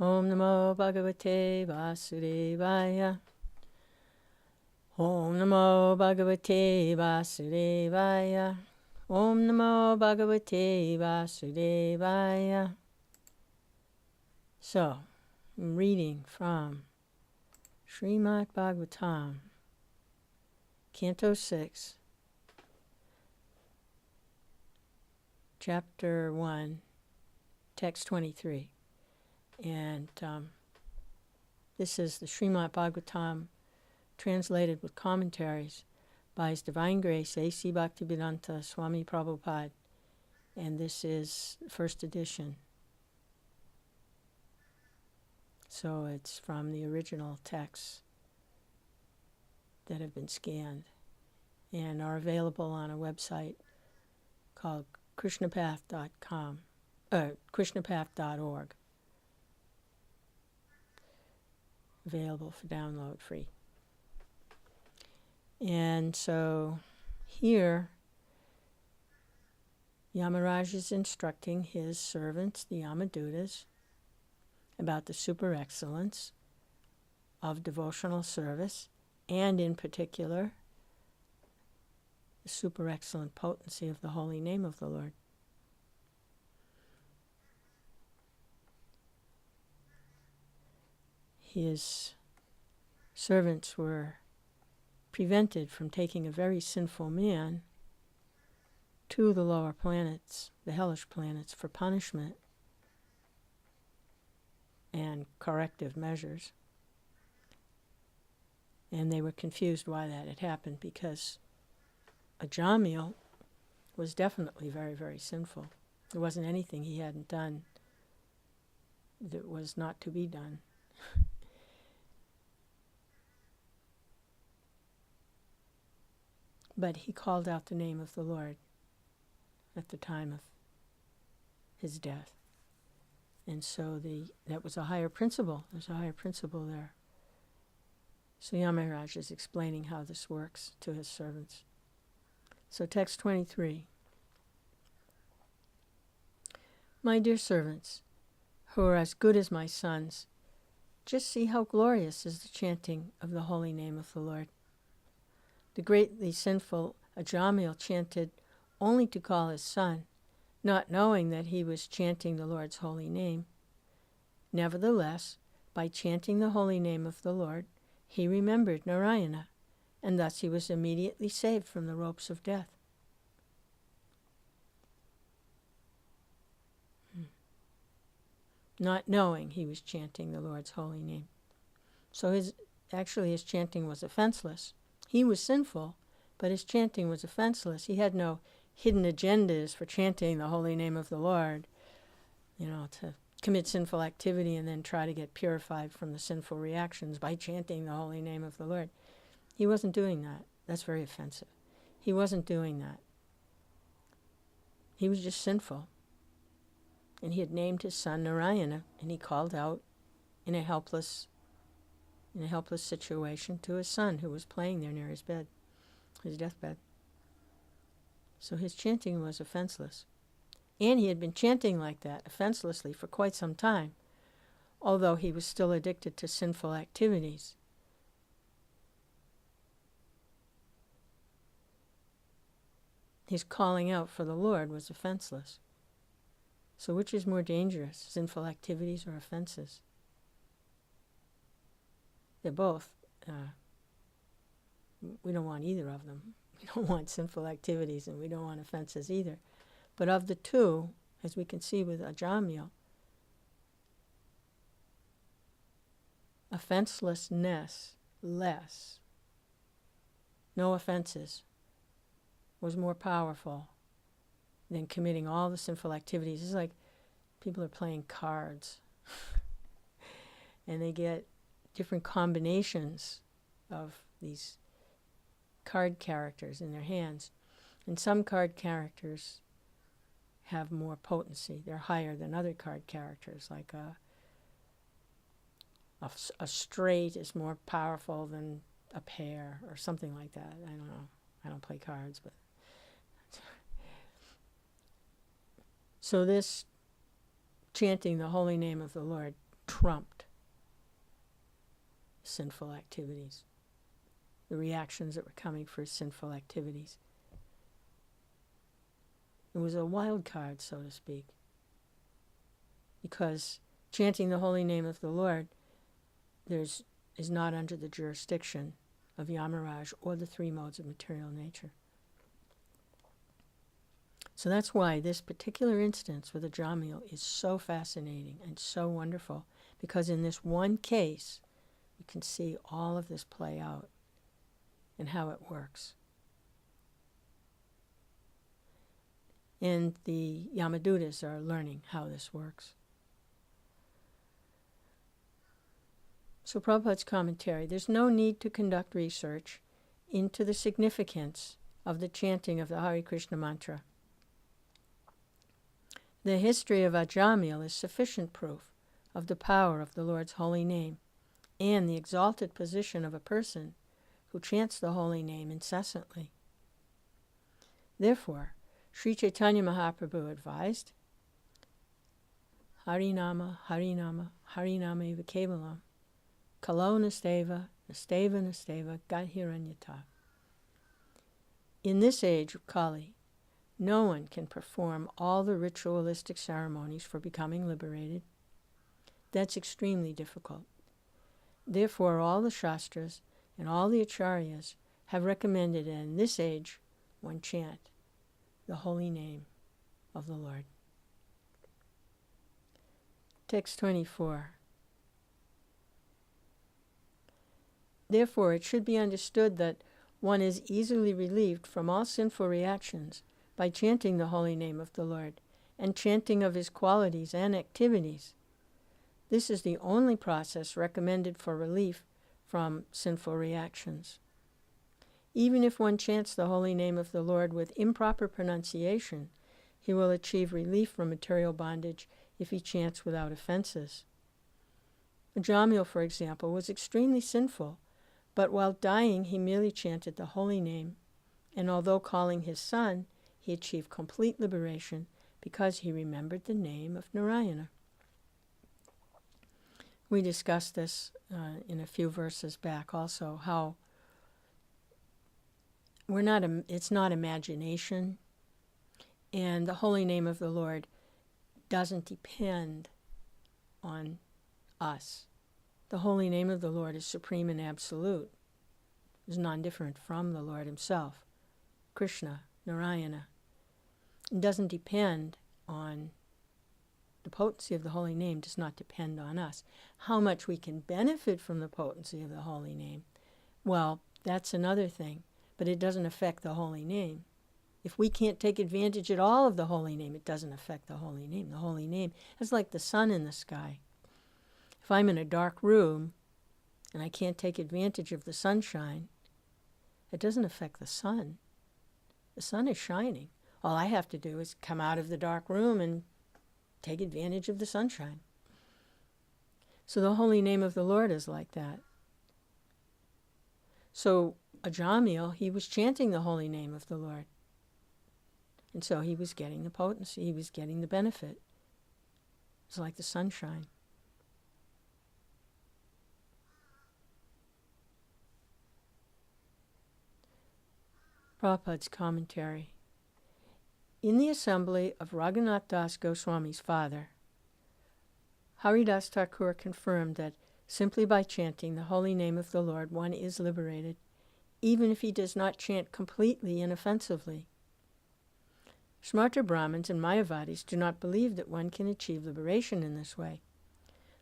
Om Namo Bhagavate Vasudevaya. Om Namo Bhagavate Vasudevaya. Om Namo Bhagavate Vasudevaya. So, I'm reading from Srimad Bhagavatam, Canto 6, Chapter 1, Text 23. And this is the Srimad Bhagavatam translated with commentaries by His Divine Grace A.C. Bhaktivedanta Swami Prabhupada. And this is first edition. So it's from the original texts that have been scanned and are available on a website called krishnapath.com, krishnapath.org. Available for download free. And so here, Yamaraj is instructing his servants, the Yamadutas, about the super excellence of devotional service, and in particular, the super excellent potency of the holy name of the Lord. His servants were prevented from taking a very sinful man to the lower planets, the hellish planets, for punishment and corrective measures. And they were confused why that had happened, because Ajamil was definitely very, very sinful. There wasn't anything he hadn't done that was not to be done. But he called out the name of the Lord at the time of his death. And so that was a higher principle. There's a higher principle there. So Yamaraj is explaining how this works to his servants. So text 23. My dear servants, who are as good as my sons, just see how glorious is the chanting of the holy name of the Lord. The greatly sinful Ajamil chanted only to call his son, not knowing that he was chanting the Lord's holy name. Nevertheless, by chanting the holy name of the Lord, he remembered Narayana, and thus he was immediately saved from the ropes of death. Not knowing he was chanting the Lord's holy name. So his chanting was offenseless. He was sinful, but his chanting was offenseless. He had no hidden agendas for chanting the holy name of the Lord, to commit sinful activity and then try to get purified from the sinful reactions by chanting the holy name of the Lord. He wasn't doing that. That's very offensive. He wasn't doing that. He was just sinful. And he had named his son Narayana, and he called out in a helpless situation to his son, who was playing there near his bed, his deathbed. So his chanting was offenseless. And he had been chanting like that, offenselessly, for quite some time, although he was still addicted to sinful activities. His calling out for the Lord was offenseless. So which is more dangerous, sinful activities or offenses? They're both. We don't want either of them. We don't want sinful activities and we don't want offenses either. But of the two, as we can see with Ajamil, offenselessness, less, no offenses, was more powerful than committing all the sinful activities. It's like people are playing cards and they get different combinations of these card characters in their hands. And some card characters have more potency. They're higher than other card characters, like a straight is more powerful than a pair or something like that. I don't know. I don't play cards, but so this chanting the holy name of the Lord trumped sinful activities, the reactions that were coming for sinful activities. It was a wild card, so to speak, because chanting the holy name of the Lord is not under the jurisdiction of Yamaraj or the three modes of material nature. So that's why this particular instance with Ajamil is so fascinating and so wonderful, because in this one case, you can see all of this play out and how it works. And the Yamadutas are learning how this works. So Prabhupada's commentary, there's no need to conduct research into the significance of the chanting of the Hare Krishna mantra. The history of Ajamil is sufficient proof of the power of the Lord's holy name and the exalted position of a person who chants the holy name incessantly. Therefore, Sri Chaitanya Mahaprabhu advised, Harinama, Harinama, Harinama eva kevalam, Kalo nasteva, nasteva, nasteva, Gadhiranyata. In this age of Kali, no one can perform all the ritualistic ceremonies for becoming liberated. That's extremely difficult. Therefore, all the Shastras and all the Acharyas have recommended in this age one chant the holy name of the Lord. Text 24. Therefore, it should be understood that one is easily relieved from all sinful reactions by chanting the holy name of the Lord and chanting of his qualities and activities. This is the only process recommended for relief from sinful reactions. Even if one chants the holy name of the Lord with improper pronunciation, he will achieve relief from material bondage if he chants without offenses. Ajamil, for example, was extremely sinful, but while dying he merely chanted the holy name, and although calling his son, he achieved complete liberation because he remembered the name of Narayana. We discussed this in a few verses back also, how it's not imagination, and the holy name of the Lord doesn't depend on us. The holy name of the Lord is supreme and absolute. It's non-different from the Lord himself, Krishna, Narayana. It doesn't depend on the potency of the holy name, does not depend on us. How much we can benefit from the potency of the holy name, well, that's another thing, but it doesn't affect the holy name. If we can't take advantage at all of the holy name, it doesn't affect the holy name. The holy name is like the sun in the sky. If I'm in a dark room and I can't take advantage of the sunshine, it doesn't affect the sun. The sun is shining. All I have to do is come out of the dark room and take advantage of the sunshine. So the holy name of the Lord is like that. So Ajamil, he was chanting the holy name of the Lord. And so he was getting the potency, he was getting the benefit. It's like the sunshine. Prabhupada's commentary. In the assembly of Raghunath Das Goswami's father, Haridas Thakur confirmed that simply by chanting the holy name of the Lord one is liberated, even if he does not chant completely and offensively. Smarta Brahmins and Mayavadis do not believe that one can achieve liberation in this way,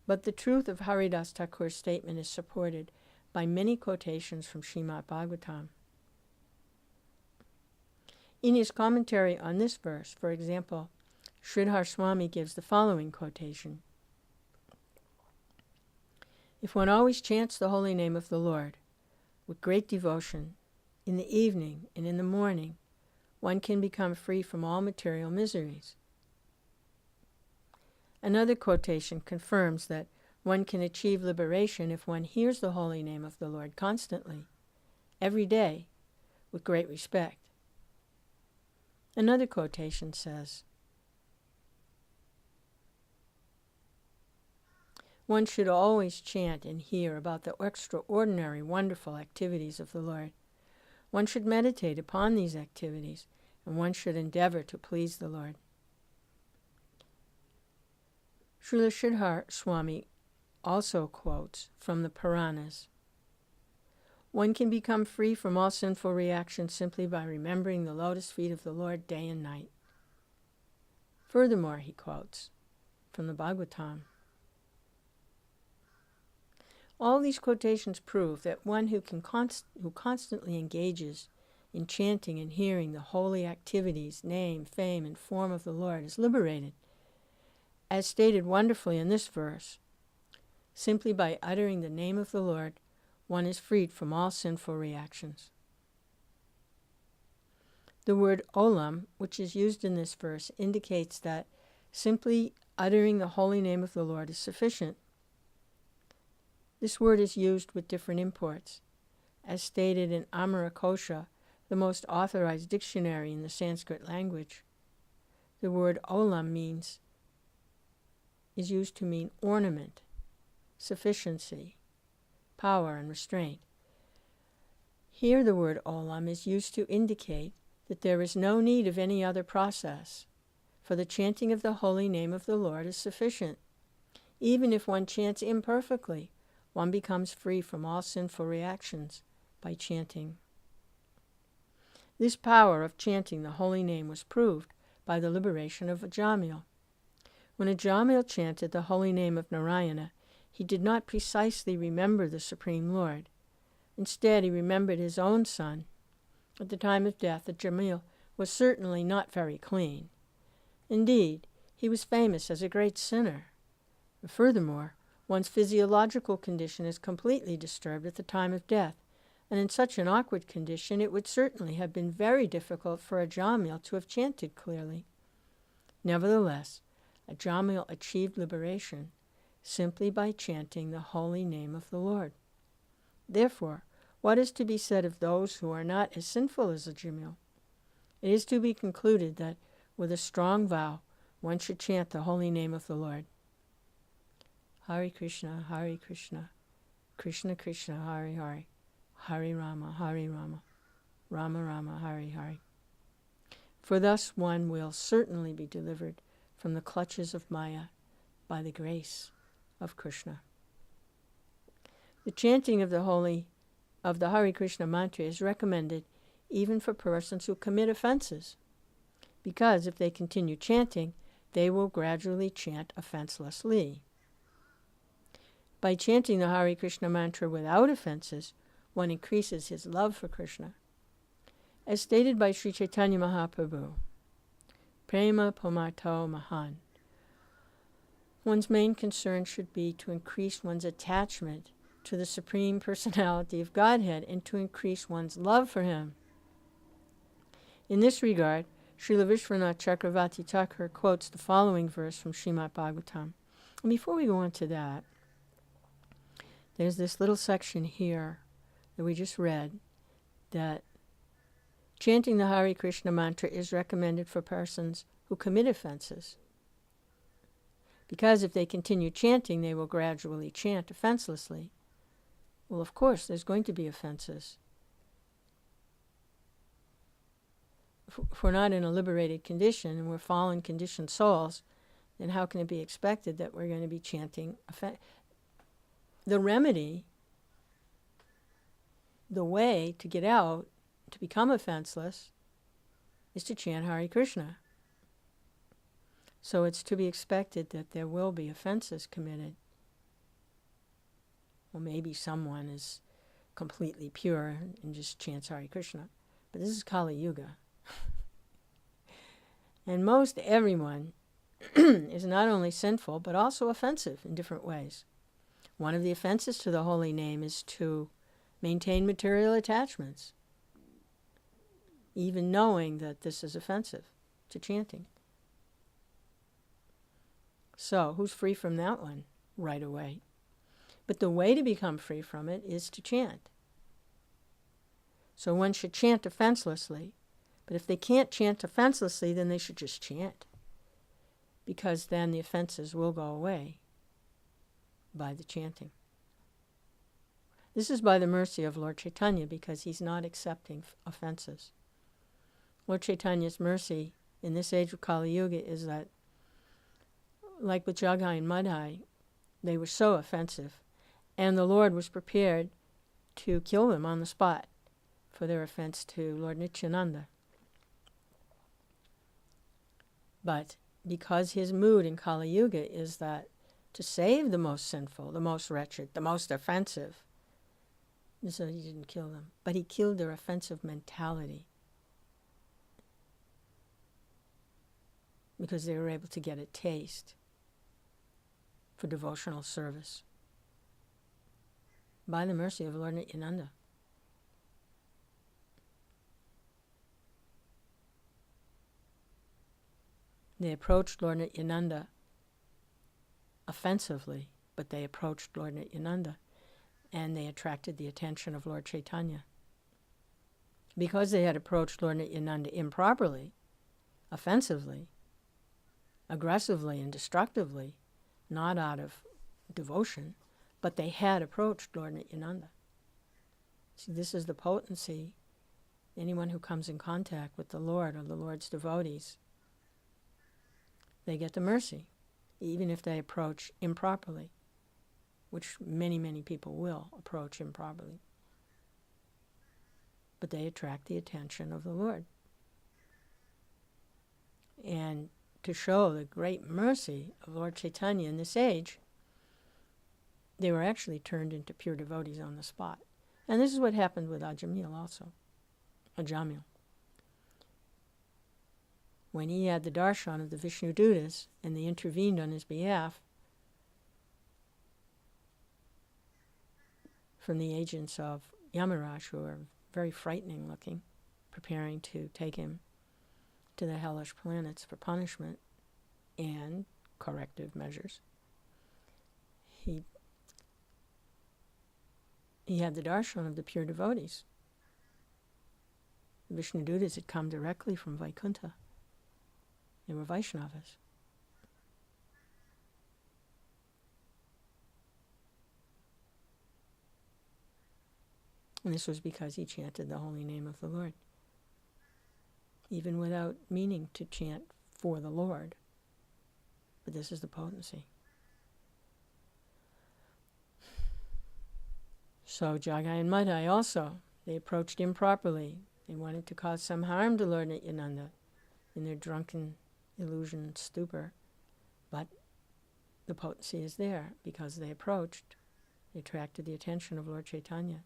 but the truth of Haridas Thakur's statement is supported by many quotations from Srimad Bhagavatam. In his commentary on this verse, for example, Sridhar Swami gives the following quotation. If one always chants the holy name of the Lord with great devotion, in the evening and in the morning, one can become free from all material miseries. Another quotation confirms that one can achieve liberation if one hears the holy name of the Lord constantly, every day, with great respect. Another quotation says, One should always chant and hear about the extraordinary, wonderful activities of the Lord. One should meditate upon these activities, and one should endeavor to please the Lord. Srila Sridhar Swami also quotes from the Puranas, "One can become free from all sinful reactions simply by remembering the lotus feet of the Lord day and night." Furthermore, he quotes from the Bhagavatam, all these quotations prove that one who constantly engages in chanting and hearing the holy activities, name, fame, and form of the Lord is liberated. As stated wonderfully in this verse, simply by uttering the name of the Lord, one is freed from all sinful reactions. The word olam, which is used in this verse, indicates that simply uttering the holy name of the Lord is sufficient. This word is used with different imports. As stated in Amarakosha, the most authorized dictionary in the Sanskrit language, the word olam is used to mean ornament, sufficiency, power, and restraint. Here the word olam is used to indicate that there is no need of any other process, for the chanting of the holy name of the Lord is sufficient. Even if one chants imperfectly, one becomes free from all sinful reactions by chanting. This power of chanting the holy name was proved by the liberation of Ajamil. When Ajamil chanted the holy name of Narayana, he did not precisely remember the Supreme Lord. Instead, he remembered his own son. At the time of death, Ajamil was certainly not very clean. Indeed, he was famous as a great sinner. Furthermore, one's physiological condition is completely disturbed at the time of death, and in such an awkward condition it would certainly have been very difficult for Ajamil to have chanted clearly. Nevertheless, Ajamil achieved liberation simply by chanting the holy name of the Lord. Therefore, what is to be said of those who are not as sinful as Ajamil? It is to be concluded that, with a strong vow, one should chant the holy name of the Lord. Hare Krishna, Krishna Krishna, Hare Hare, Hare Rama, Rama Rama, Hare Hare. For thus one will certainly be delivered from the clutches of Maya by the grace of Krishna. The chanting of the Hare Krishna mantra is recommended even for persons who commit offenses, because if they continue chanting, they will gradually chant offenselessly. By chanting the Hare Krishna mantra without offenses, one increases his love for Krishna. As stated by Sri Chaitanya Mahaprabhu, Prema Pomarto Mahan, one's main concern should be to increase one's attachment to the Supreme Personality of Godhead and to increase one's love for Him. In this regard, Srila Vishwanath Chakravarti Thakur quotes the following verse from Srimad Bhagavatam. And before we go on to that, there's this little section here that we just read that chanting the Hare Krishna mantra is recommended for persons who commit offenses, because if they continue chanting, they will gradually chant offenselessly. Well, of course, there's going to be offenses. If we're not in a liberated condition and we're fallen conditioned souls, then how can it be expected that we're going to be chanting the remedy, the way to get out, to become offenseless, is to chant Hare Krishna. So it's to be expected that there will be offenses committed. Well, maybe someone is completely pure and just chants Hare Krishna. But this is Kali Yuga. And most everyone is not only sinful, but also offensive in different ways. One of the offenses to the holy name is to maintain material attachments, even knowing that this is offensive to chanting. So, who's free from that one right away? But the way to become free from it is to chant. So one should chant offenselessly, but if they can't chant offenselessly, then they should just chant, because then the offenses will go away. by the chanting. This is by the mercy of Lord Chaitanya, because he's not accepting offenses. Lord Chaitanya's mercy in this age of Kali Yuga is that, like with Jagai and Madhai, they were so offensive, and the Lord was prepared to kill them on the spot for their offense to Lord Nityananda. But because his mood in Kali Yuga is that to save the most sinful, the most wretched, the most offensive, so he didn't kill them, but he killed their offensive mentality, because they were able to get a taste for devotional service by the mercy of Lord Nityananda. They approached Lord Nityananda offensively, but they approached Lord Nityananda, and they attracted the attention of Lord Chaitanya. Because they had approached Lord Nityananda improperly, offensively, aggressively and destructively, not out of devotion, but they had approached Lord Nityananda. See, this is the potency. Anyone who comes in contact with the Lord or the Lord's devotees, they get the mercy, even if they approach improperly, which many, many people will approach improperly. But they attract the attention of the Lord. And to show the great mercy of Lord Chaitanya in this age, they were actually turned into pure devotees on the spot. And this is what happened with Ajamil also, Ajamil. When he had the darshan of the Vishnu Dutas and they intervened on his behalf from the agents of Yamaraj, who are very frightening looking, preparing to take him to the hellish planets for punishment and corrective measures, he had the darshan of the pure devotees. The Vishnu Dutas had come directly from Vaikuntha. They were Vaishnavas. And this was because he chanted the holy name of the Lord, even without meaning to chant for the Lord. But this is the potency. So Jagai and Madhai also, they approached improperly. They wanted to cause some harm to Lord Nityananda in their drunken illusion and stupor. But the potency is there because they approached. They attracted the attention of Lord Chaitanya.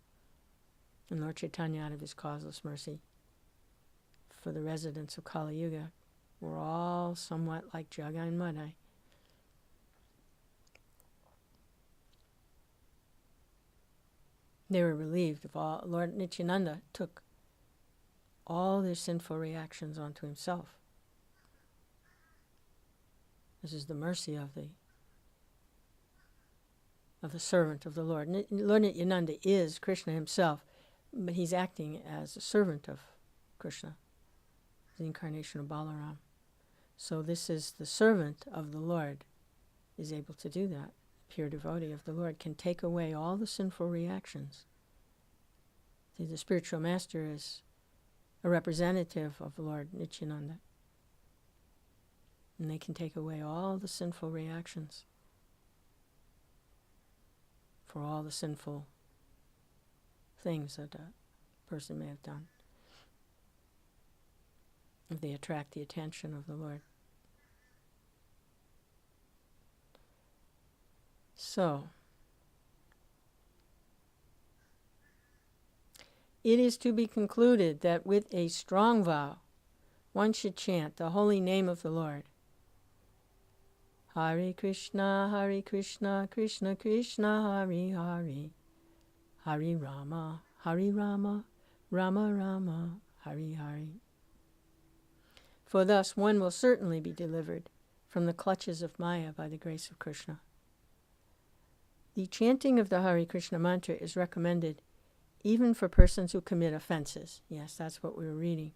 And Lord Chaitanya, out of his causeless mercy for the residents of Kali Yuga, were all somewhat like Jagai and Madhai. They were relieved of all. Lord Nityananda took all their sinful reactions onto himself. This is the mercy of the servant of the Lord. Lord Nityananda is Krishna himself, but he's acting as a servant of Krishna, the incarnation of Balaram. So this is the servant of the Lord is able to do that. Pure devotee of the Lord can take away all the sinful reactions. See, the spiritual master is a representative of Lord Nityananda. And they can take away all the sinful reactions for all the sinful things that a person may have done, if they attract the attention of the Lord. So, it is to be concluded that with a strong vow, one should chant the holy name of the Lord. Hare Krishna, Krishna Krishna, Hare Hare, Hare Rama, Rama Rama, Hare Hare. For thus one will certainly be delivered from the clutches of Maya by the grace of Krishna. The chanting of the Hare Krishna mantra is recommended even for persons who commit offenses. Yes, that's what we were reading.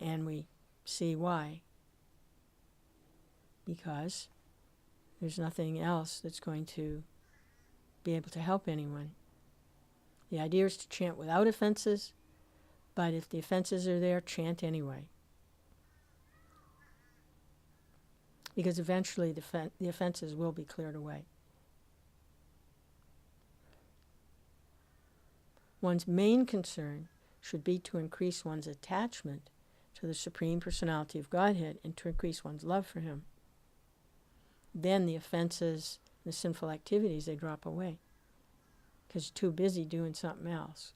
And we see why. Because There's nothing else that's going to be able to help anyone. The idea is to chant without offenses, but if the offenses are there, chant anyway. Because eventually the offenses will be cleared away. One's main concern should be to increase one's attachment to the Supreme Personality of Godhead and to increase one's love for Him. Then the offenses, the sinful activities, they drop away. Because you're too busy doing something else.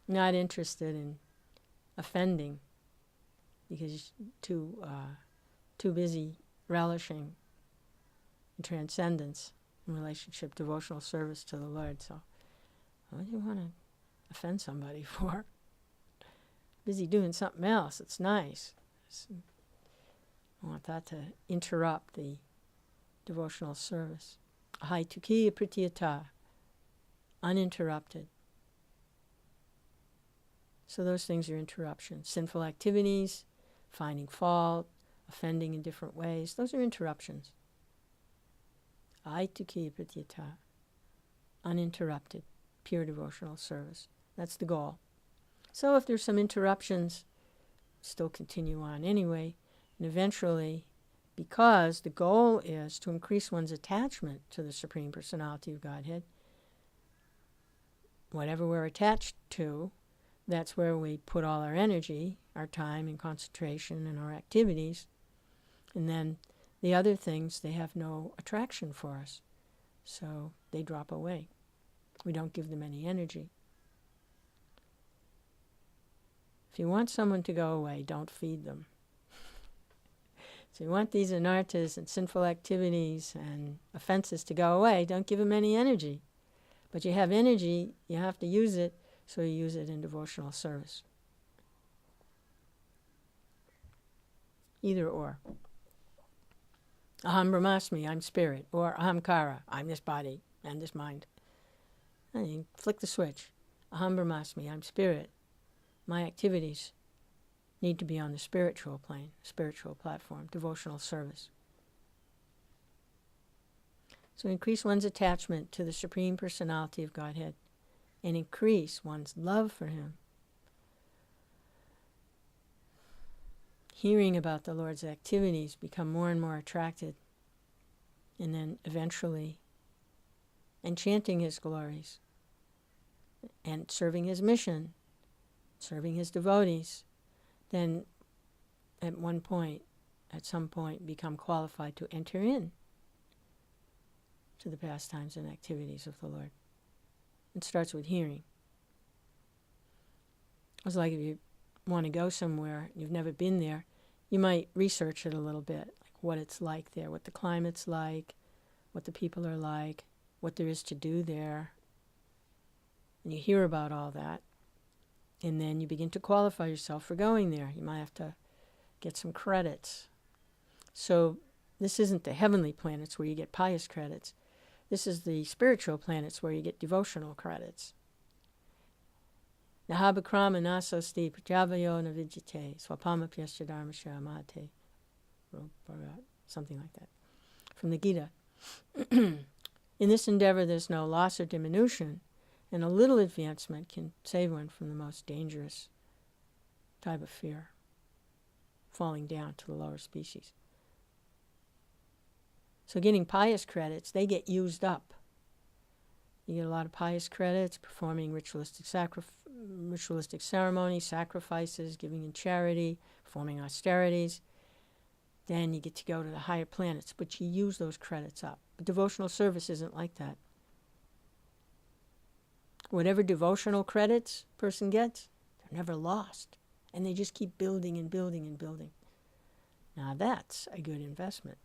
Not interested in offending because you're too busy relishing in transcendence in relationship, devotional service to the Lord. So what do you want to offend somebody for? Busy doing something else. It's nice. I want that to interrupt the devotional service. Ahaitukiya pritiyata, uninterrupted. So those things are interruptions. Sinful activities, finding fault, offending in different ways, those are interruptions. Ahaitukiya pritiyata, uninterrupted, pure devotional service. That's the goal. So if there's some interruptions, still continue on anyway, and eventually, because the goal is to increase one's attachment to the Supreme Personality of Godhead, whatever we're attached to, that's where we put all our energy, our time and concentration and our activities. And then the other things, they have no attraction for us. So they drop away. We don't give them any energy. If you want someone to go away, don't feed them. So you want these anarthas and sinful activities and offenses to go away, don't give them any energy. But you have energy, you have to use it, so you use it in devotional service. Either or. Aham Brahmasmi, I'm spirit. Or Aham Kara, I'm this body and this mind. And you flick the switch. Aham Brahmasmi, I'm spirit. My activities need to be on the spiritual plane, spiritual platform, devotional service. So increase one's attachment to the Supreme Personality of Godhead and increase one's love for Him. Hearing about the Lord's activities, become more and more attracted, and then eventually, and chanting His glories, and serving His mission, serving His devotees, then at some point, become qualified to enter in to the pastimes and activities of the Lord. It starts with hearing. It's like if you want to go somewhere, you've never been there, you might research it a little bit, like what it's like there, what the climate's like, what the people are like, what there is to do there. And you hear about all that, and then you begin to qualify yourself for going there. You might have to get some credits. So this isn't the heavenly planets where you get pious credits. This is the spiritual planets where you get devotional credits. Nahabakrama nasosti prajavayo navijite swapamapyasya dharmasya mahate. Something like that. From the Gita. In this endeavor there's no loss or diminution, and a little advancement can save one from the most dangerous type of fear, falling down to the lower species. So getting pious credits, they get used up. You get a lot of pious credits, performing ritualistic ceremonies, sacrifices, giving in charity, performing austerities. Then you get to go to the higher planets, but you use those credits up. But devotional service isn't like that. Whatever devotional credits a person gets, they're never lost. And they just keep building and building and building. Now that's a good investment.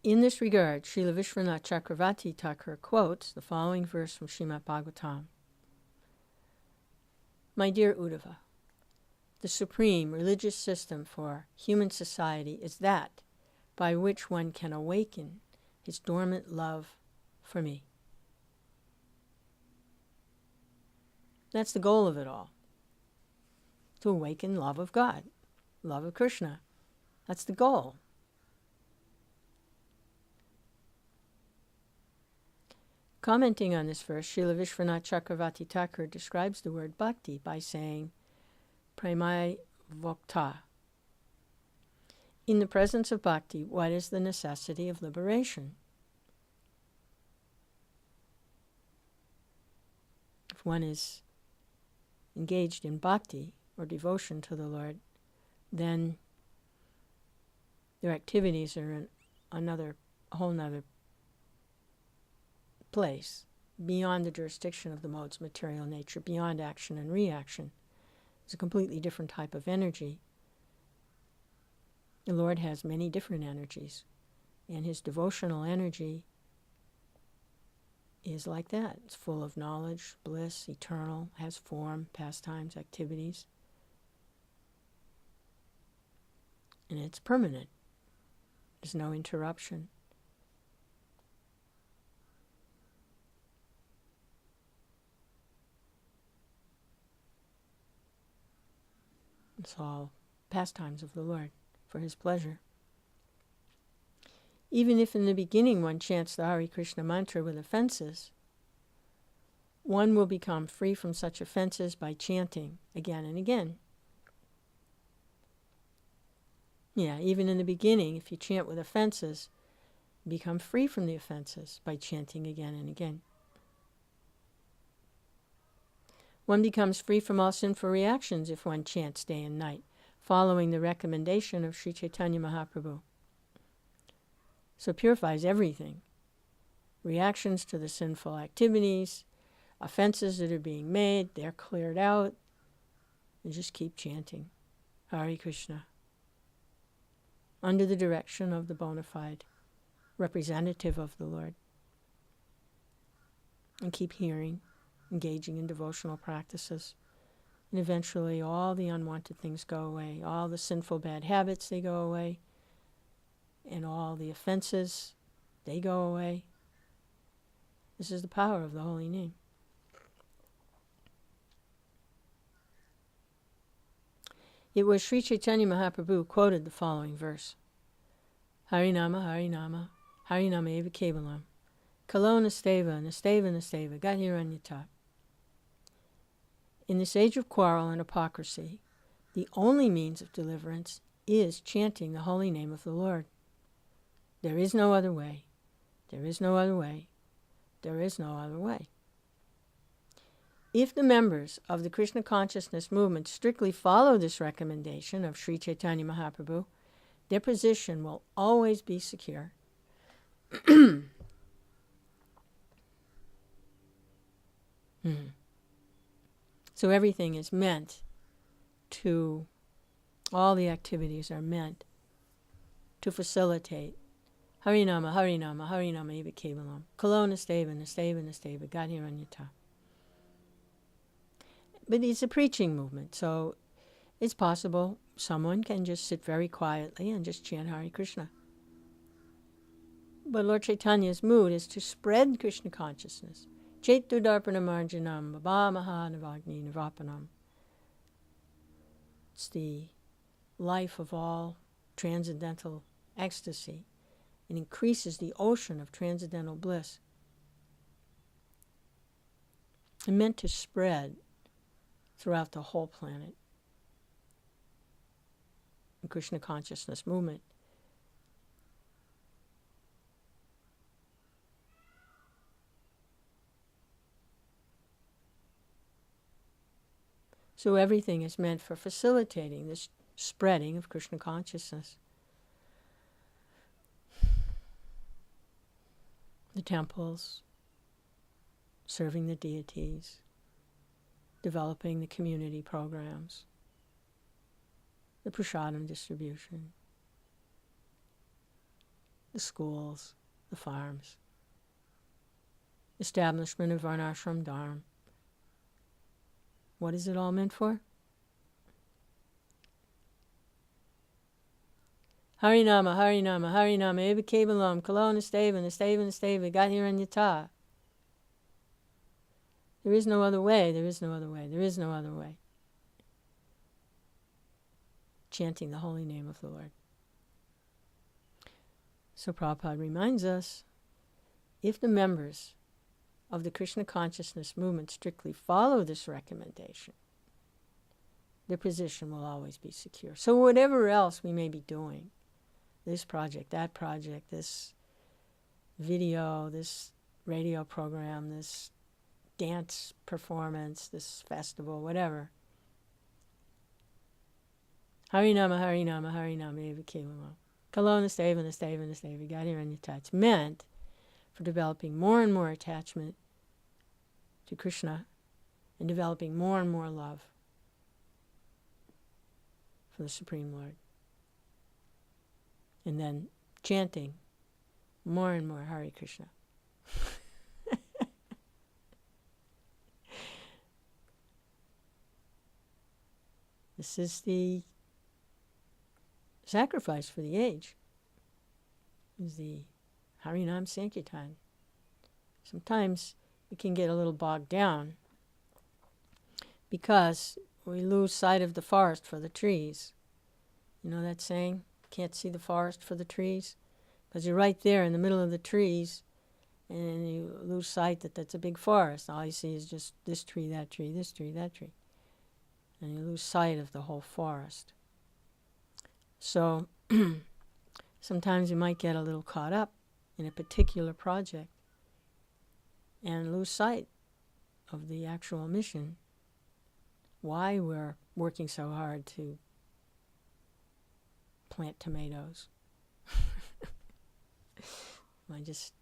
In this regard, Srila Vishwanath Chakravarti Thakur quotes the following verse from Srimad Bhagavatam. My dear Uddhava, the supreme religious system for human society is that by which one can awaken his dormant love for me. That's the goal of it all. To awaken love of God, love of Krishna. That's the goal. Commenting on this verse, Srila Vishwanath Chakravarti Thakur describes the word bhakti by saying, Premai Vokta. In the presence of bhakti, what is the necessity of liberation? If one is engaged in bhakti, or devotion to the Lord, then their activities are in a whole nother place, beyond the jurisdiction of the mode's material nature, beyond action and reaction. It's a completely different type of energy. The Lord has many different energies, and his devotional energy is like that. It's full of knowledge, bliss, eternal, has form, pastimes, activities. And it's permanent. There's no interruption. It's all pastimes of the Lord for his pleasure. Even if in the beginning one chants the Hare Krishna mantra with offenses, one will become free from such offenses by chanting again and again. Yeah, even in the beginning, if you chant with offenses, you become free from the offenses by chanting again and again. One becomes free from all sinful reactions if one chants day and night, following the recommendation of Sri Chaitanya Mahaprabhu. So it purifies everything. Reactions to the sinful activities, offenses that are being made, they're cleared out. And just keep chanting Hare Krishna, under the direction of the bona fide representative of the Lord. And keep hearing, engaging in devotional practices. And eventually all the unwanted things go away. All the sinful bad habits, they go away. And all the offenses, they go away. This is the power of the holy name. It was Sri Chaitanya Mahaprabhu who quoted the following verse. Harinama, Harinama, Harinama eva kevalam. Kalo nasteva, nasteva, nasteva, gathiranyata. In this age of quarrel and hypocrisy, the only means of deliverance is chanting the holy name of the Lord. There is no other way. There is no other way. There is no other way. If the members of the Krishna consciousness movement strictly follow this recommendation of Sri Chaitanya Mahaprabhu, their position will always be secure. So everything is meant to, all the activities are meant to facilitate Harinama, Harinama, Harinama eva kevalam. Kalo nasteva, nasteva, nasteva, gathiranyata. But it's a preaching movement, so it's possible someone can just sit very quietly and just chant Hare Krishna. But Lord Chaitanya's mood is to spread Krishna consciousness. Chetu darpana marjanam, baba mahanavagni navapanam. It's the life of all transcendental ecstasy. It increases the ocean of transcendental bliss. It's meant to spread throughout the whole planet. The Krishna consciousness movement. So everything is meant for facilitating this spreading of Krishna consciousness. The temples, serving the deities, developing the community programs, the prasadam distribution, the schools, the farms, establishment of varnashram dharma. What is it all meant for? Harinama, Harinama, Harinama, eva kevalam, kalo nasteva, nasteva, nasteva, gathiranyata. There is no other way, there is no other way, there is no other way. Chanting the holy name of the Lord. So Prabhupada reminds us, if the members of the Krishna consciousness movement strictly follow this recommendation, their position will always be secure. So whatever else we may be doing, this project, that project, this video, this radio program, this dance performance, this festival, whatever. Harinama, Harinama, Harinama, Eva Kilamo. Kalona Steva, Nasteva, Nasteva, Gadiranyata. It's meant for developing more and more attachment to Krishna and developing more and more love for the Supreme Lord. And then chanting more and more Hare Krishna. This is the sacrifice for the age, is the Harinam Sankirtan. Sometimes it can get a little bogged down because we lose sight of the forest for the trees. You know that saying? Can't see the forest for the trees? Because you're right there in the middle of the trees and you lose sight that that's a big forest. All you see is just this tree, that tree, this tree, that tree. And you lose sight of the whole forest. So sometimes you might get a little caught up in a particular project and lose sight of the actual mission, why we're working so hard to plant tomatoes. Why just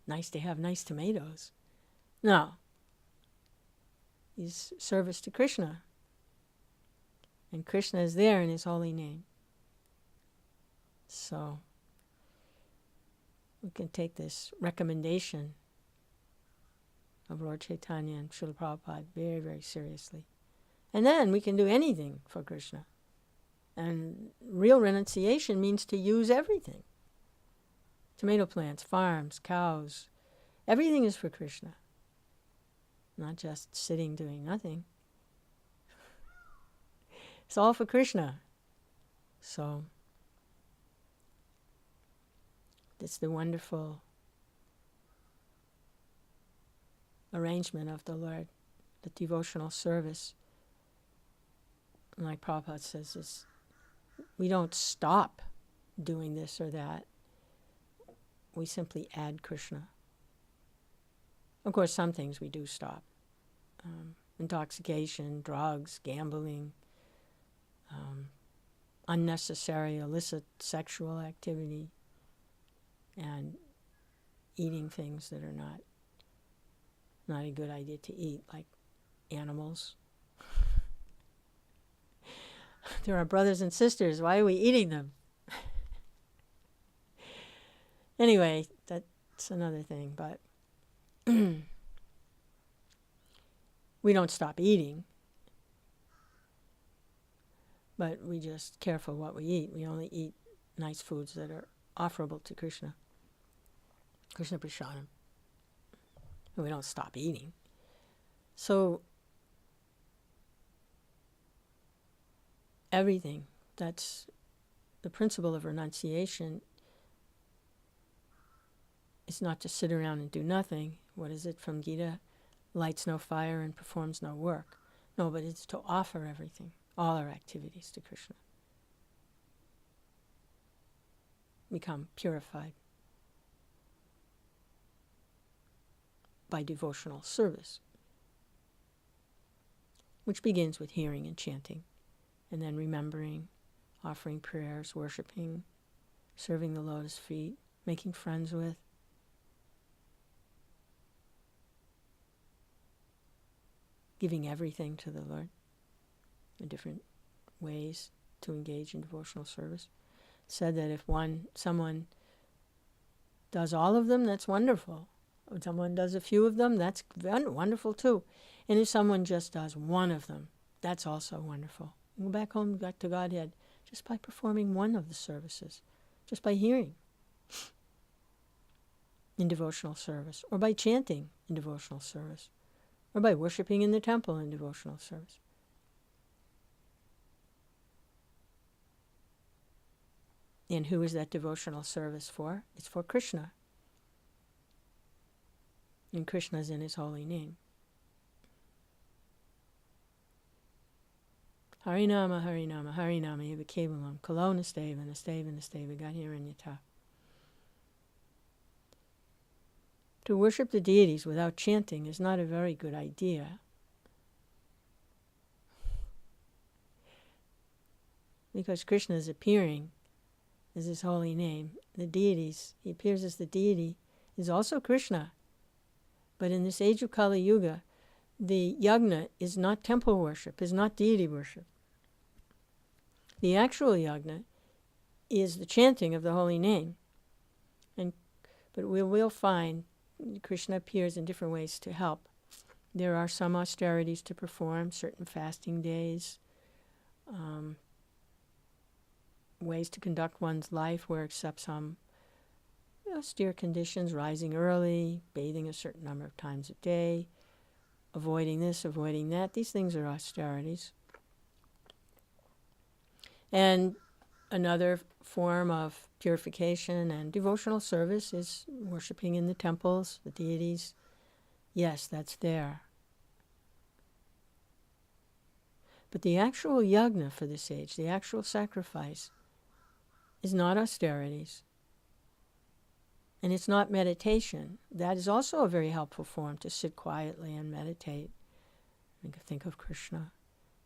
nice to have nice tomatoes? No. It's service to Krishna. And Krishna is there in his holy name. So we can take this recommendation of Lord Chaitanya and Srila Prabhupada very, very seriously. And then we can do anything for Krishna. And real renunciation means to use everything. Tomato plants, farms, cows, everything is for Krishna. Not just sitting doing nothing. It's all for Krishna. So it's the wonderful arrangement of the Lord, the devotional service. Like Prabhupada says, is we don't stop doing this or that. We simply add Krishna. Of course, some things we do stop. Intoxication, drugs, gambling, unnecessary illicit sexual activity, and eating things that are not a good idea to eat, like animals. They're our brothers and sisters. Why are we eating them? Anyway, that's another thing, but we don't stop eating, but we just careful what we eat. We only eat nice foods that are offerable to Krishna. Krishna Prasadam. And we don't stop eating. So everything, that's the principle of renunciation. It's not to sit around and do nothing. What is it from Gita? Lights no fire and performs no work. No, but it's to offer everything, all our activities to Krishna. Become purified by devotional service, which begins with hearing and chanting, and then remembering, offering prayers, worshiping, serving the lotus feet, making friends with, giving everything to the Lord, the different ways to engage in devotional service. Said that if someone does all of them, that's wonderful. If someone does a few of them, that's wonderful too. And if someone just does one of them, that's also wonderful. Go back home, back to Godhead, just by performing one of the services, just by hearing in devotional service, or by chanting in devotional service, or by worshiping in the temple in devotional service. And who is that devotional service for? It's for Krishna. And Krishna is in his holy name. Harinama, Harinama, Harinama, Eva Kevalam, Kalo Nasteva, Nasteva, Nasteva, Gadhiranyata. To worship the deities without chanting is not a very good idea. Because Krishna is appearing as his holy name. The deities, he appears as the deity, is also Krishna. But in this age of Kali Yuga, the yajna is not temple worship, is not deity worship. The actual yajna is the chanting of the holy name. But we will find Krishna appears in different ways to help. There are some austerities to perform, certain fasting days, ways to conduct one's life where except some austere conditions, rising early, bathing a certain number of times a day, avoiding this, avoiding that. These things are austerities. And another form of purification and devotional service is worshiping in the temples, the deities. Yes, that's there. But the actual yajna for this age, the actual sacrifice, is not austerities. And it's not meditation. That is also a very helpful form, to sit quietly and meditate. Think of Krishna.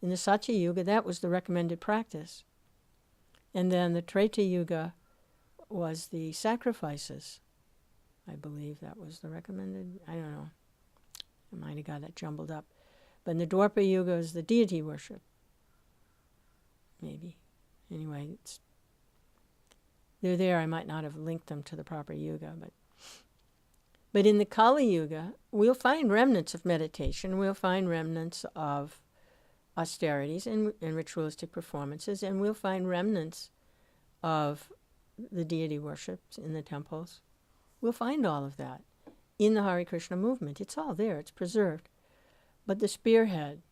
In the Satya Yuga, that was the recommended practice. And then the Treta Yuga was the sacrifices. I believe that was the recommended. I don't know. I might have got that jumbled up. But in the Dwapara Yuga is the deity worship. Maybe. Anyway, they're there. I might not have linked them to the proper yuga. But in the Kali Yuga, we'll find remnants of meditation. We'll find remnants of austerities and ritualistic performances, and we'll find remnants of the deity worships in the temples. We'll find all of that in the Hare Krishna movement. It's all there. It's preserved. But the spearhead,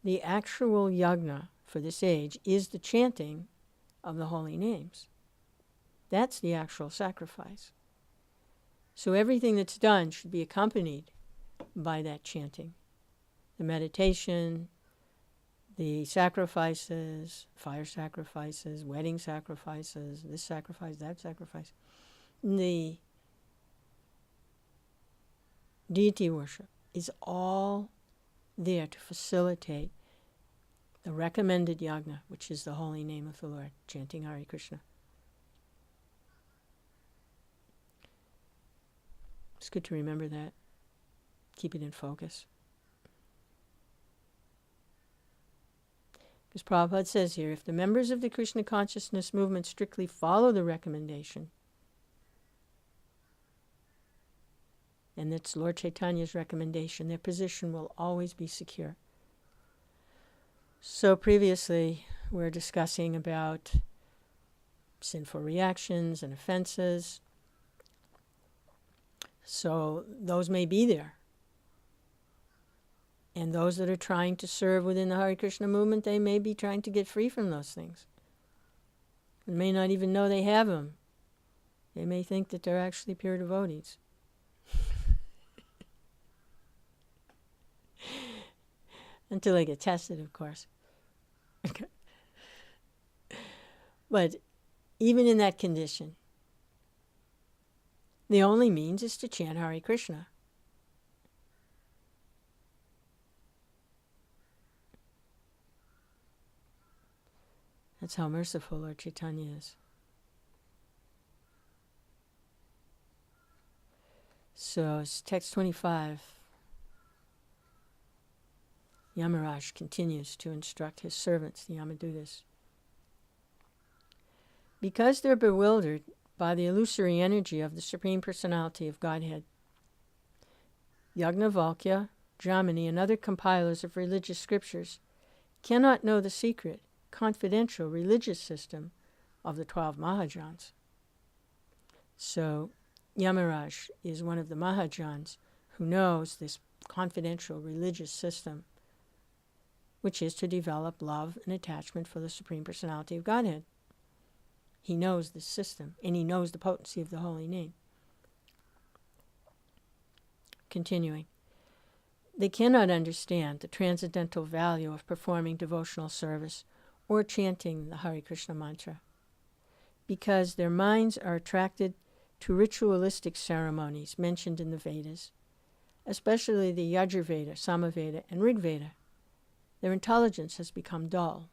the actual yajna for this age, is the chanting of the holy names. That's the actual sacrifice. So everything that's done should be accompanied by that chanting. The meditation, the sacrifices, fire sacrifices, wedding sacrifices, this sacrifice, that sacrifice. The deity worship is all there to facilitate the recommended yajna, which is the holy name of the Lord, chanting Hare Krishna. It's good to remember that. Keep it in focus. Because Prabhupada says here, if the members of the Krishna consciousness movement strictly follow the recommendation, and that's Lord Chaitanya's recommendation, their position will always be secure. So previously, we were discussing about sinful reactions and offenses. So those may be there. And those that are trying to serve within the Hare Krishna movement, they may be trying to get free from those things. They may not even know they have them. They may think that they're actually pure devotees. Until they get tested, of course. But even in that condition, the only means is to chant Hare Krishna. That's how merciful Lord Chaitanya is. So it's text 25. Yamaraj continues to instruct his servants, the Yamadutas. Because they're bewildered by the illusory energy of the Supreme Personality of Godhead, Yajnavalkya, Jamini, and other compilers of religious scriptures cannot know the secret, confidential religious system of the 12 Mahajans. So Yamaraj is one of the Mahajans who knows this confidential religious system, which is to develop love and attachment for the Supreme Personality of Godhead. He knows this system, and he knows the potency of the holy name. Continuing. They cannot understand the transcendental value of performing devotional service or chanting the Hare Krishna mantra, because their minds are attracted to ritualistic ceremonies mentioned in the Vedas, especially the Yajurveda, Samaveda, and Rigveda. Their intelligence has become dull.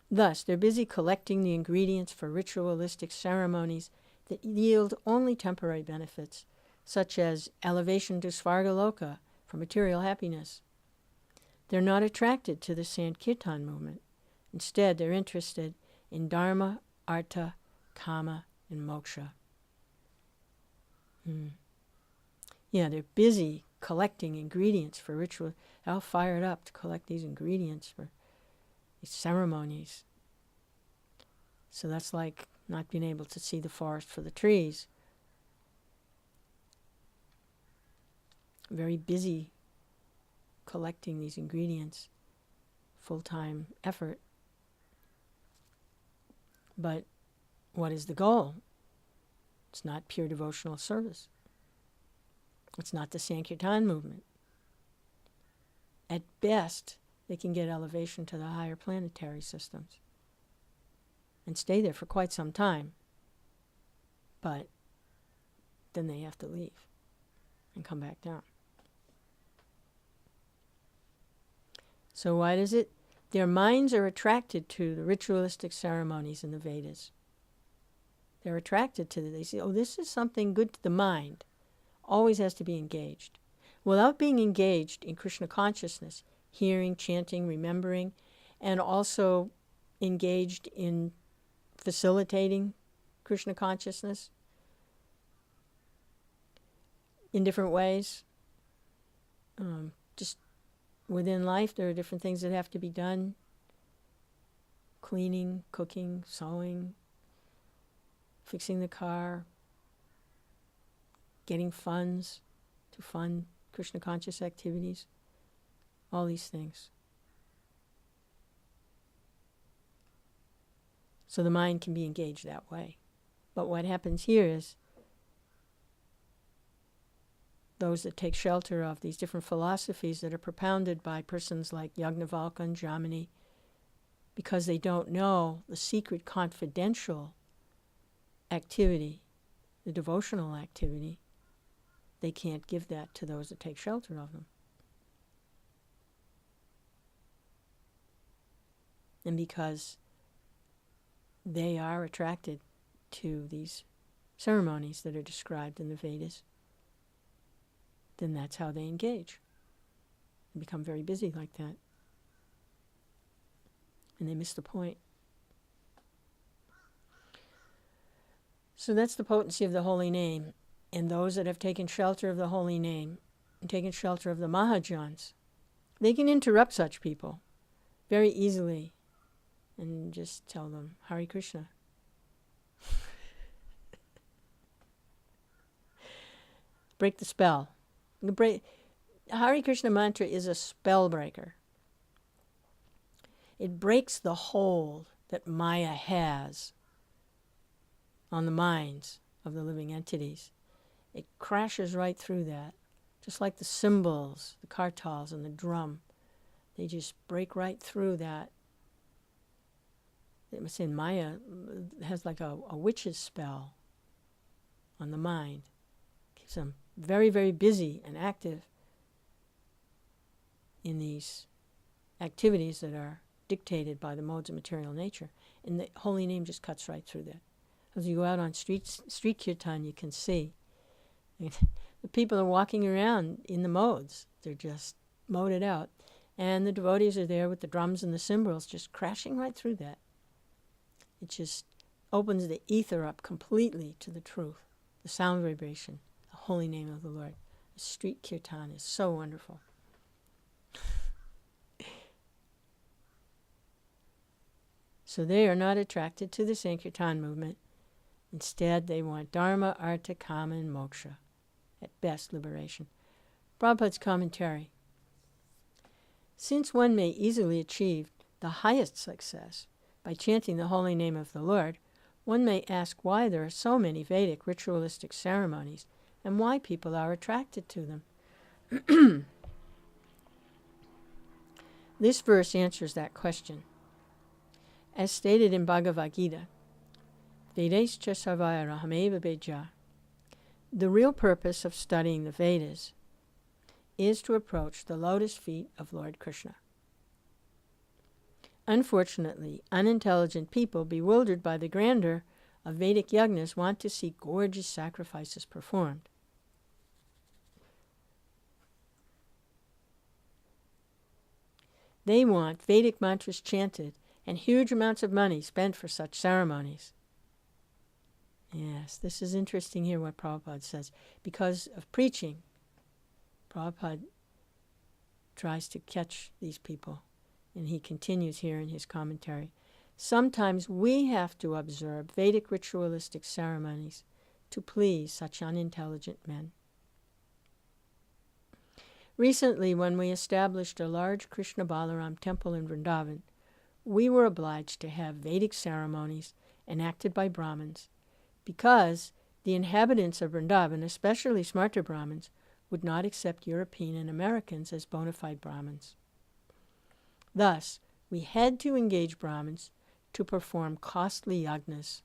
Thus, they're busy collecting the ingredients for ritualistic ceremonies that yield only temporary benefits, such as elevation to Svargaloka for material happiness. They're not attracted to the Sankirtan movement. Instead, they're interested in Dharma, Artha, Kama, and Moksha. Yeah, they're busy collecting ingredients for ritual. They're all fired up to collect these ingredients for these ceremonies. So that's like not being able to see the forest for the trees. Very busy collecting these ingredients, full-time effort. But what is the goal? It's not pure devotional service. It's not the Sankirtan movement. At best, they can get elevation to the higher planetary systems and stay there for quite some time. But then they have to leave and come back down. So why does it? Their minds are attracted to the ritualistic ceremonies in the Vedas. They're attracted to it. They say, oh, this is something good to the mind. Always has to be engaged. Without being engaged in Krishna consciousness, hearing, chanting, remembering, and also engaged in facilitating Krishna consciousness in different ways. Just within life, there are different things that have to be done. Cleaning, cooking, sewing, fixing the car, getting funds to fund Krishna conscious activities, all these things. So the mind can be engaged that way. But what happens here is those that take shelter of these different philosophies that are propounded by persons like Yajnavalkya and Jamini, because they don't know the secret confidential activity, the devotional activity, they can't give that to those that take shelter of them. And because they are attracted to these ceremonies that are described in the Vedas, then that's how they engage. They become very busy like that. And they miss the point. So that's the potency of the holy name. And those that have taken shelter of the holy name and taken shelter of the Mahajans, they can interrupt such people very easily and just tell them, Hare Krishna. Break the spell. Hare Krishna mantra is a spell breaker. It breaks the hold that Maya has on the minds of the living entities. It crashes right through that, just like the cymbals, the kartals, and the drum. They just break right through that. They say Maya has like a witch's spell on the mind. Keeps them very, very busy and active in these activities that are dictated by the modes of material nature. And the holy name just cuts right through that. As you go out on street kirtan, you can see the people are walking around in the modes. They're just moded out. And the devotees are there with the drums and the cymbals just crashing right through that. It just opens the ether up completely to the truth, the sound vibration, the holy name of the Lord. The street kirtan is so wonderful. So they are not attracted to the Sankirtan movement. Instead, they want Dharma, Artha, Kama, and Moksha. at best liberation. Prabhupada's commentary. Since one may easily achieve the highest success by chanting the holy name of the Lord, one may ask why there are so many Vedic ritualistic ceremonies and why people are attracted to them. This verse answers that question. As stated in Bhagavad Gita, Vedescha sarvaya rahameva beja, the real purpose of studying the Vedas is to approach the lotus feet of Lord Krishna. Unfortunately, unintelligent people bewildered by the grandeur of Vedic yagnas want to see gorgeous sacrifices performed. They want Vedic mantras chanted and huge amounts of money spent for such ceremonies. Yes, this is interesting here what Prabhupada says. Because of preaching, Prabhupada tries to catch these people, and he continues here in his commentary. Sometimes we have to observe Vedic ritualistic ceremonies to please such unintelligent men. Recently, when we established a large Krishna Balaram temple in Vrindavan, we were obliged to have Vedic ceremonies enacted by Brahmins, because the inhabitants of Vrindavan, especially Smarta Brahmins, would not accept European and Americans as bona fide Brahmins. Thus, we had to engage Brahmins to perform costly yagnas.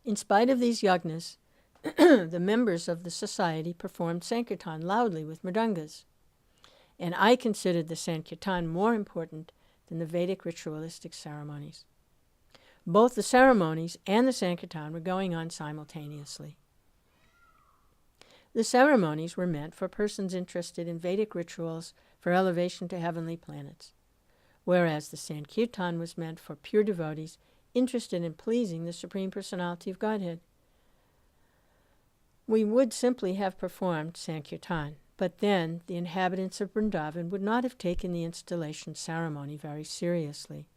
In spite of these yagnas, the members of the society performed Sankirtan loudly with mridangas, and I considered the Sankirtan more important than the Vedic ritualistic ceremonies. Both the ceremonies and the Sankirtan were going on simultaneously. The ceremonies were meant for persons interested in Vedic rituals for elevation to heavenly planets, whereas the Sankirtan was meant for pure devotees interested in pleasing the Supreme Personality of Godhead. We would simply have performed Sankirtan, but then the inhabitants of Vrindavan would not have taken the installation ceremony very seriously.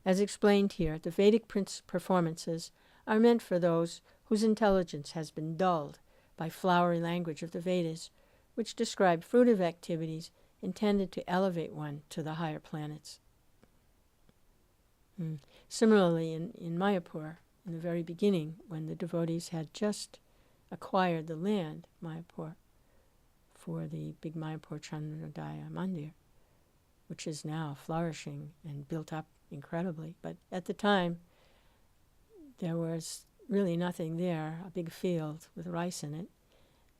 As explained here, the Vedic performances are meant for those whose intelligence has been dulled by flowery language of the Vedas, which describe fruitive activities intended to elevate one to the higher planets. Similarly, in Mayapur, in the very beginning, when the devotees had just acquired the land, Mayapur, for the big Mayapur Chandrodaya Mandir, which is now flourishing and built up incredibly. But at the time, there was really nothing there, a big field with rice in it.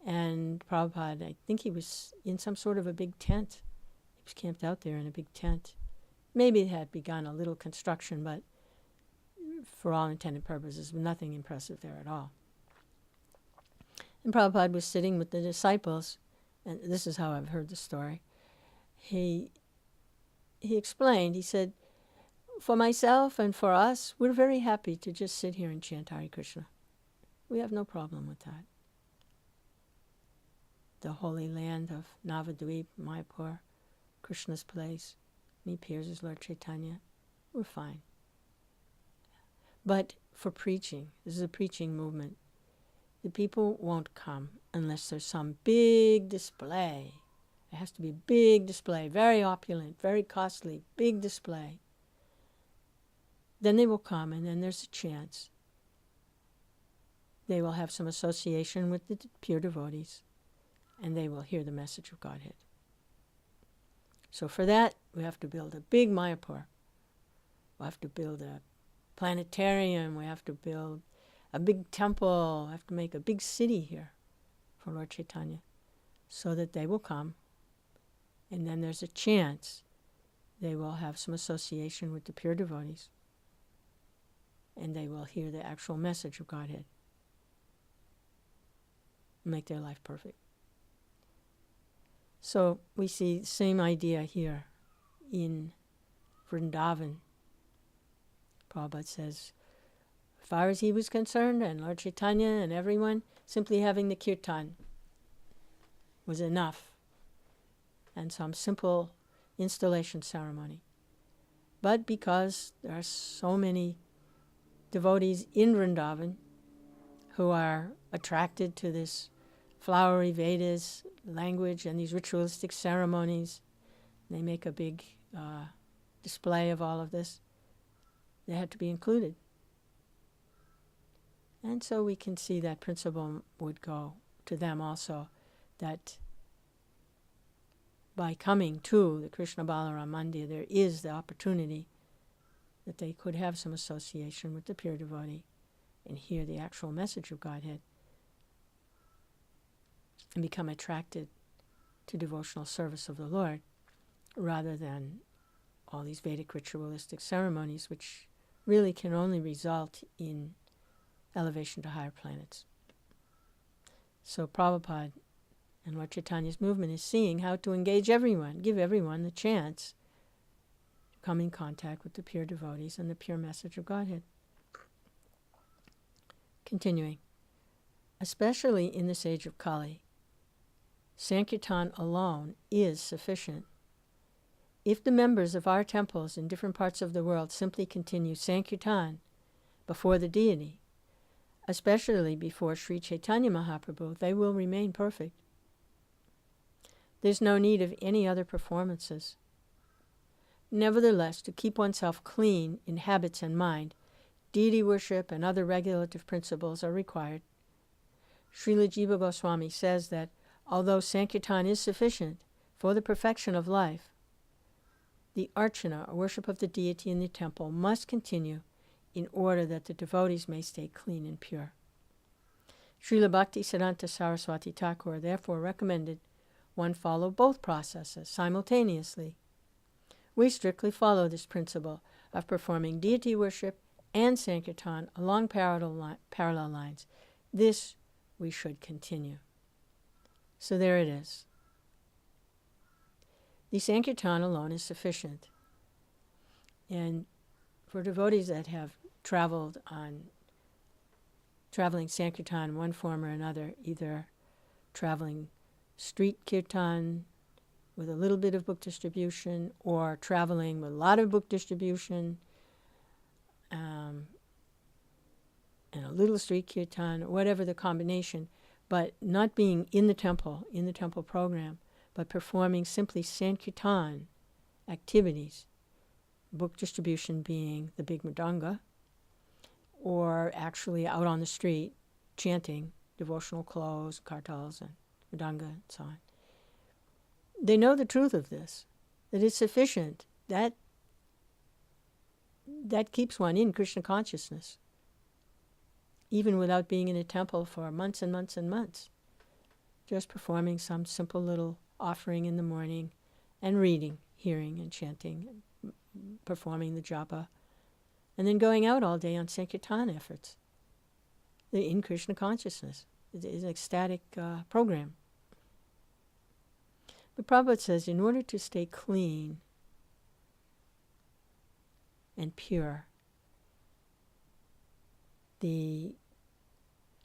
And Prabhupada, I think he was in some sort of a big tent. He was camped out there in a big tent. Maybe it had begun a little construction, but for all intended purposes, nothing impressive there at all. And Prabhupada was sitting with the disciples, and this is how I've heard the story. He explained, he said, for myself and for us, we're very happy to just sit here and chant Hare Krishna. We have no problem with that. The holy land of Navadvip, Mayapur, Krishna's place, me appears as Lord Chaitanya, we're fine. But for preaching, this is a preaching movement, the people won't come unless there's some big display. It has to be a big display, very opulent, very costly, big display. Then they will come, and then there's a chance. They will have some association with the pure devotees, and they will hear the message of Godhead. So for that, we have to build a big Mayapur. We have to build a planetarium. We have to build a big temple. We have to make a big city here for Lord Chaitanya, so that they will come, and then there's a chance they will have some association with the pure devotees, and they will hear the actual message of Godhead, make their life perfect. So we see the same idea here in Vrindavan. Prabhupada says, as far as he was concerned, and Lord Chaitanya and everyone, simply having the kirtan was enough, and some simple installation ceremony. But because there are so many devotees in Vrindavan, who are attracted to this flowery Vedas language and these ritualistic ceremonies. They make a big display of all of this. They have to be included. And so we can see that principle would go to them also, that by coming to the Krishna Balaram Mandir, there is the opportunity that they could have some association with the pure devotee and hear the actual message of Godhead and become attracted to devotional service of the Lord, rather than all these Vedic ritualistic ceremonies, which really can only result in elevation to higher planets. So Prabhupada and Lord Chaitanya's movement is seeing how to engage everyone, give everyone the chance to come in contact with the pure devotees and the pure message of Godhead. Continuing, especially in this age of Kali, Sankirtan alone is sufficient. If the members of our temples in different parts of the world simply continue Sankirtan before the deity, especially before Sri Chaitanya Mahaprabhu, they will remain perfect. There's no need of any other performances. Nevertheless, to keep oneself clean in habits and mind, deity worship and other regulative principles are required. Srila Jiva Goswami says that although Sankirtan is sufficient for the perfection of life, the archana, or worship of the deity in the temple, must continue in order that the devotees may stay clean and pure. Srila Bhaktisiddhanta Saraswati Thakur therefore recommended one follow both processes simultaneously. We strictly follow this principle of performing deity worship and Sankirtan along parallel lines. This we should continue. So there it is. The Sankirtan alone is sufficient. And for devotees that have traveling Sankirtan in one form or another, either traveling street kirtan with a little bit of book distribution, or traveling with a lot of book distribution, and a little street kirtan, or whatever the combination, but not being in the temple program, but performing simply Sankirtan activities, book distribution being the big mridanga, or actually out on the street chanting devotional clothes, kartals, and mridanga, and so on. They know the truth of this, that it's sufficient. That keeps one in Krishna consciousness, even without being in a temple for months and months and months. Just performing some simple little offering in the morning and reading, hearing and chanting, and performing the japa, and then going out all day on Sankirtan efforts. In Krishna consciousness. It is an ecstatic program. But Prabhupada says, in order to stay clean and pure, the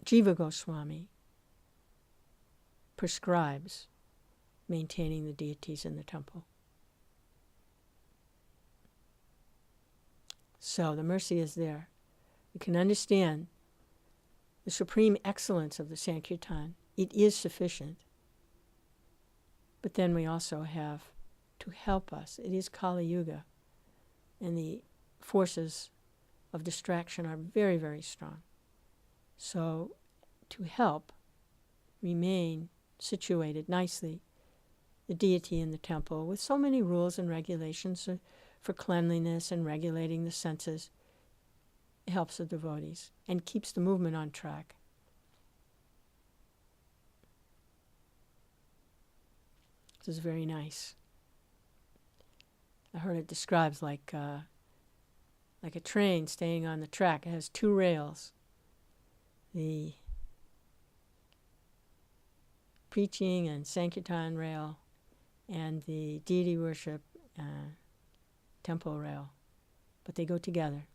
Jiva Goswami prescribes maintaining the deities in the temple. So the mercy is there. You can understand the supreme excellence of the Sankirtan. It is sufficient. But then we also have to help us. It is Kali Yuga, and the forces of distraction are very, very strong. So to help remain situated nicely, the deity in the temple, with so many rules and regulations for cleanliness and regulating the senses, it helps the devotees and keeps the movement on track. This is very nice. I heard it describes like a train staying on the track. It has two rails. The preaching and Sankirtan rail and the deity worship temple rail. But they go together.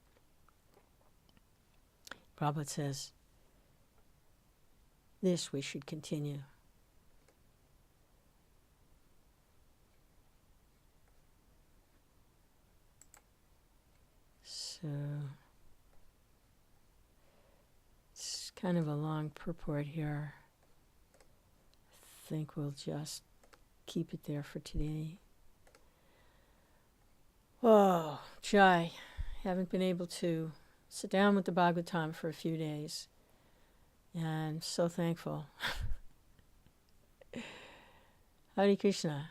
Prabhupada says, this we should continue. So, let's kind of a long purport here. I think we'll just keep it there for today. Oh, Jai, haven't been able to sit down with the Bhagavatam for a few days. And I'm so thankful. Hare Krishna.